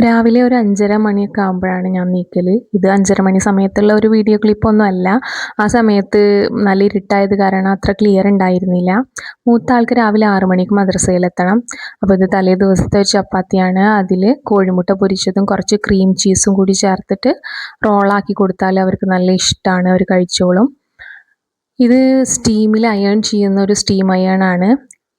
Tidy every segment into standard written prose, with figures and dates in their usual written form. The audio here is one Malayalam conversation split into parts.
രാവിലെ ഒരു 5:30 മണിയൊക്കെ ആകുമ്പോഴാണ് ഞാൻ നീക്കൽ. ഇത് 5:30 മണി സമയത്തുള്ള ഒരു വീഡിയോ ക്ലിപ്പൊന്നും അല്ല. ആ സമയത്ത് നല്ല ഇരുട്ടായത് കാരണം അത്ര ക്ലിയർ ഉണ്ടായിരുന്നില്ല. മൂത്ത ആൾക്ക് രാവിലെ 6 മണിക്ക് മദ്രസയിലെത്തണം. അപ്പോൾ ഇത് തലേ ദിവസത്തെ ഒരു ചപ്പാത്തിയാണ്. അതിൽ കോഴിമുട്ട പൊരിച്ചതും കുറച്ച് ക്രീം ചീസും കൂടി ചേർത്തിട്ട് റോളാക്കി കൊടുത്താൽ അവർക്ക് നല്ല ഇഷ്ടമാണ്, അവർ കഴിച്ചോളും. ഇത് സ്റ്റീമിൽ അയേൺ ചെയ്യുന്ന ഒരു സ്റ്റീം അയേൺ ആണ്.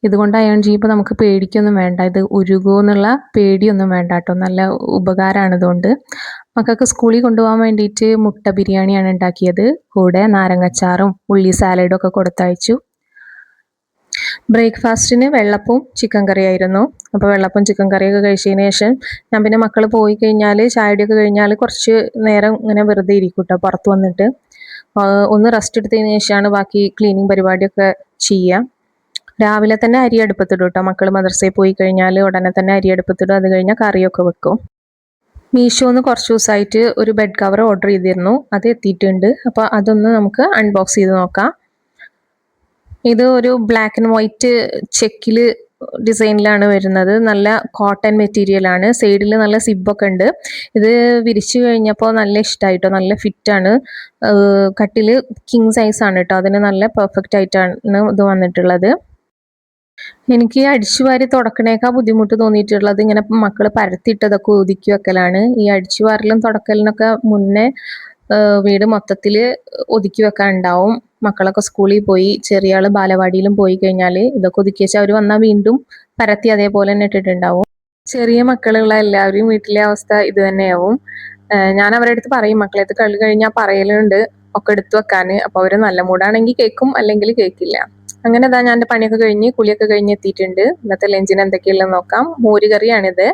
ഇതുകൊണ്ട് അയേൺ ചെയ്യുമ്പോൾ നമുക്ക് പേടിക്കൊന്നും വേണ്ട, ഇത് ഉരുകുമോ എന്നുള്ള പേടിയൊന്നും വേണ്ട കേട്ടോ. നല്ല ഉപകാരമാണ് ഇതുകൊണ്ട്. മക്കൾക്ക് സ്കൂളിൽ കൊണ്ടുപോകാൻ വേണ്ടിയിട്ട് മുട്ട ബിരിയാണിയാണ് ഉണ്ടാക്കിയത്. കൂടെ നാരങ്ങച്ചാറും ഉള്ളി സാലഡും ഒക്കെ കൊടുത്തയച്ചു. ബ്രേക്ക്ഫാസ്റ്റിന് വെള്ളപ്പവും ചിക്കൻ കറിയായിരുന്നു. അപ്പോൾ വെള്ളപ്പവും ചിക്കൻ കറിയൊക്കെ കഴിച്ചതിന് ശേഷം ഞാൻ പിന്നെ മക്കൾ പോയി കഴിഞ്ഞാൽ ചായയുടെയൊക്കെ കഴിഞ്ഞാൽ കുറച്ച് നേരം ഇങ്ങനെ വെറുതെ ഇരിക്കും കേട്ടോ, പുറത്ത് വന്നിട്ട് ഒന്ന് റെസ്റ്റ് എടുത്തതിന് ശേഷമാണ് ബാക്കി ക്ലീനിങ് പരിപാടിയൊക്കെ ചെയ്യുക. രാവിലെ തന്നെ അരി അടുപ്പത്തിടും കേട്ടോ. മക്കൾ മദ്രസയിൽ പോയി കഴിഞ്ഞാൽ ഉടനെ തന്നെ അരി അടുപ്പത്തിടും. അത് കഴിഞ്ഞാൽ കറിയൊക്കെ വെക്കും. മീഷോന്ന് കുറച്ച് ദിവസമായിട്ട് ഒരു ബെഡ് കവർ ഓർഡർ ചെയ്തിരുന്നു, അത് എത്തിയിട്ടുണ്ട്. അപ്പോൾ അതൊന്ന് നമുക്ക് അൺബോക്സ് ചെയ്ത് നോക്കാം. ഇത് ഒരു ബ്ലാക്ക് ആൻഡ് വൈറ്റ് ചെക്കിൽ ഡിസൈനിലാണ് വരുന്നത്. നല്ല കോട്ടൺ മെറ്റീരിയൽ ആണ്. സൈഡിൽ നല്ല സിബൊക്കെ ഉണ്ട്. ഇത് വിരിച്ചു കഴിഞ്ഞപ്പോൾ നല്ല ഇഷ്ടമായിട്ടോ, നല്ല ഫിറ്റാണ്. കട്ടിൽ കിങ് സൈസ് ആണ് കേട്ടോ. അതിന് നല്ല പെർഫെക്റ്റ് ആയിട്ടാണ് ഇത് വന്നിട്ടുള്ളത്. എനിക്ക് അടിച്ചു വാരി തുടക്കണേക്കാൾ ബുദ്ധിമുട്ട് തോന്നിയിട്ടുള്ളത് ഇങ്ങനെ മക്കൾ പരത്തിയിട്ടതൊക്കെ ഒതുക്കി വെക്കലാണ്. ഈ അടിച്ചു വാരലും തുടക്കലിനൊക്കെ മുന്നേ വീട് മൊത്തത്തിൽ ഒതുക്കി വെക്കാൻ ഉണ്ടാവും. മക്കളൊക്കെ സ്കൂളിൽ പോയി, ചെറിയ ആൾ ബാലവാടിയിലും പോയി കഴിഞ്ഞാൽ ഇതൊക്കെ ഒതുക്കി വെച്ചാൽ അവർ വന്നാൽ വീണ്ടും പരത്തി അതേപോലെ തന്നെ ഇട്ടിട്ടുണ്ടാവും. ചെറിയ മക്കളുള്ള എല്ലാവരും വീട്ടിലെ അവസ്ഥ ഇത് തന്നെയാവും. ഞാൻ അവരുടെ അടുത്ത് പറയും, മക്കളെ അടുത്ത് കളി കഴിഞ്ഞാൽ പറയലുണ്ട് ഒക്കെ എടുത്തു വെക്കാൻ. അപ്പോൾ അവർ നല്ല മൂടാണെങ്കിൽ കേൾക്കും, അല്ലെങ്കിൽ കേൾക്കില്ല. അങ്ങനെ ഇതാ ഞാൻ എൻ്റെ പണിയൊക്കെ കഴിഞ്ഞ് കുളിയൊക്കെ കഴിഞ്ഞ് എത്തിയിട്ടുണ്ട്. ഇന്നത്തെ ലഞ്ചിന് എന്തൊക്കെയുള്ളതെന്ന് നോക്കാം. മോരുകറിയാണിത്,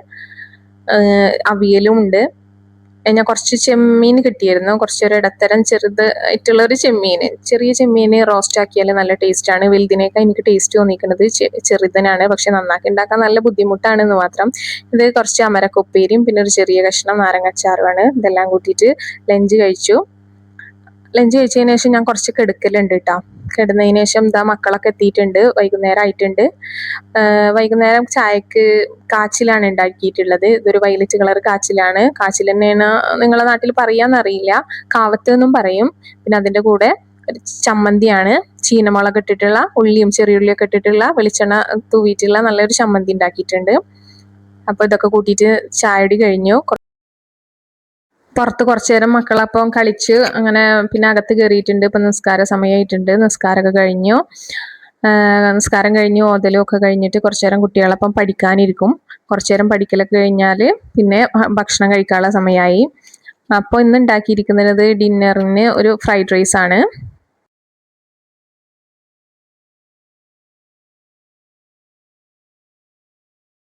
അവിയലും ഉണ്ട്. ഞാൻ കുറച്ച് ചെമ്മീൻ കിട്ടിയിരുന്നു, കുറച്ചൊരു ഇടത്തരം ചെറുതായിട്ടുള്ള ഒരു ചെമ്മീൻ. ചെറിയ ചെമ്മീൻ റോസ്റ്റ് ആക്കിയാൽ നല്ല ടേസ്റ്റാണ്. വലുതിനേക്കാൾ എനിക്ക് ടേസ്റ്റ് തോന്നിക്കുന്നത് ചെറുതിനാണ്. പക്ഷെ നന്നാക്കി ഉണ്ടാക്കാൻ നല്ല ബുദ്ധിമുട്ടാണെന്ന് മാത്രം. ഇത് കുറച്ച് അമരക്കൊപ്പേരിയും പിന്നെ ഒരു ചെറിയ കഷ്ണം നാരങ്ങച്ചാറുമാണ്. ഇതെല്ലാം കൂട്ടിയിട്ട് ലഞ്ച് കഴിച്ചു. ലഞ്ച് കഴിച്ചതിന് ശേഷം ഞാൻ കുറച്ച് കിടക്കലുണ്ട് കേട്ടോ. കിടന്നതിന് ശേഷം ഇതാ മക്കളൊക്കെ എത്തിയിട്ടുണ്ട്. വൈകുന്നേരം ആയിട്ടുണ്ട്. വൈകുന്നേരം ചായക്ക് കാച്ചിലാണ് ഉണ്ടാക്കിയിട്ടുള്ളത്. ഇതൊരു വയലറ്റ് കളർ കാച്ചിലാണ്. കാച്ചിൽ തന്നെയാണ് നിങ്ങളെ നാട്ടിൽ പറയാന്നറിയില്ല, കാവത്ത് എന്നും പറയും. പിന്നെ അതിൻ്റെ കൂടെ ചമ്മന്തിയാണ്. ചീനമുളക് ഇട്ടിട്ടുള്ള, ഉള്ളിയും ചെറിയുള്ളിയൊക്കെ ഇട്ടിട്ടുള്ള, വെളിച്ചെണ്ണ തൂവിയിട്ടുള്ള നല്ലൊരു ചമ്മന്തി ഉണ്ടാക്കിയിട്ടുണ്ട്. അപ്പോൾ ഇതൊക്കെ കൂട്ടിയിട്ട് ചായടി കഴിഞ്ഞു. പുറത്ത് കുറച്ചു നേരം മക്കളപ്പം കളിച്ച് അങ്ങനെ പിന്നെ അകത്ത് കയറിയിട്ടുണ്ട്. ഇപ്പം നിസ്കാര സമയമായിട്ടുണ്ട്. നിസ്കാരമൊക്കെ കഴിഞ്ഞു. നിസ്കാരം കഴിഞ്ഞ് ഓതലും ഒക്കെ കഴിഞ്ഞിട്ട് കുറച്ചു നേരം കുട്ടികളപ്പം പഠിക്കാനിരിക്കും. കുറച്ചു നേരം പഠിക്കലൊക്കെ കഴിഞ്ഞാൽ പിന്നെ ഭക്ഷണം കഴിക്കാനുള്ള സമയമായി. അപ്പോൾ ഇന്ന് ഉണ്ടാക്കിയിരിക്കുന്നത് ഡിന്നറിന് ഒരു ഫ്രൈഡ് റൈസ് ആണ്.